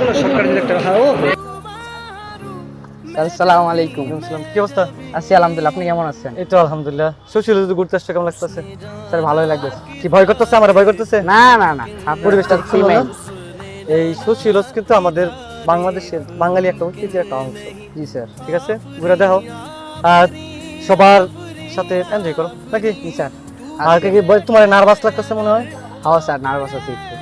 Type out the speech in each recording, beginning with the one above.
জন্য সরকারি একটা হ্যাঁ ও আসসালামু আলাইকুম। আসসালাম, কি অবস্থা? আছি আলহামদুলিল্লাহ, আপনি কেমন আছেন? এই তো আলহামদুলিল্লাহ। সুশীল যদি ঘুরতে আসছে কেমন লাগতেছে? স্যার ভালোই লাগতেছে। কি ভয় করতেছে? আমার ভয় করতেছে? না না না, পরিবেশটা আপনার সুন্দর না? ফিমেল। এই সুশীল কিন্তু আমাদের বাংলাদেশের বাঙালি একটা ঐতিহ্যের একটা অংশ। জি স্যার। ঠিক আছে, ঘুরে দেখো আর সবার সাথে এনজয় করো নাকি? জি স্যার। আর কি তোমার নার্ভাস লাগতেছে মনে হয়? হ্যাঁ স্যার, নার্ভাস আছি একটু।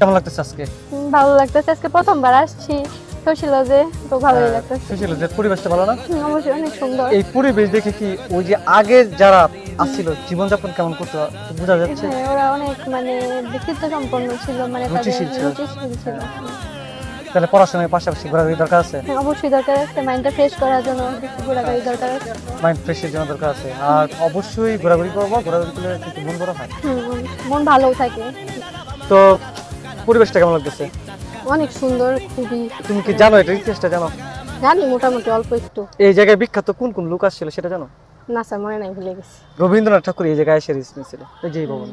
কেমন লাগতেছে আজকে? ভালো লাগতেছে, আজকে প্রথমবার আসছি সুশীলজে, তো ভালোই লাগতেছে। সুশীল যে পরিবেশটা ভালো না? অবশ্যই অনেক সুন্দর। এই পরিবেশ দেখে কি ওই যে আগের যারা আসছিল জীবনযাপন কেমন করতে বোঝা যাচ্ছে? হ্যাঁ, ওরা অনেক মানে ব্যক্তিত্ব সম্পন্ন ছিল, মানে তাদের রুচিশীল ছিল। রুচিশীল ছিল। তাহলে পড়াশোনার পাশাপাশি ঘোরাঘুরি দরকার আছে, হ্যাঁ, অবশ্যই দরকার আছে, মাইন্ডটা ফ্রেশ করার জন্য একটু ঘোরাঘুরি দরকার আছে। মাইন্ড ফ্রেশের জন্য দরকার আছে। আর অবশ্যই ঘোরাঘুরি করবো, ঘোরাঘুরি করলে কিন্তু মন বড় হয়। মন ভালোও থাকে। তো পরিবেশটা কেমন লাগতেছে? অনেক সুন্দর, খুবই। তুমি কি জানো এটা ইতিহাসটা জানো? জানি মোটামুটি অল্প একটু। এই জায়গায় বিখ্যাত কোন কোন লোক আসছিল সেটা জানো? না স্যার, মনে নাই, ভুলে গেছি। রবীন্দ্রনাথ ঠাকুর এই জায়গায় এসে রিস নিয়েছিল, এই যে এই ভবন।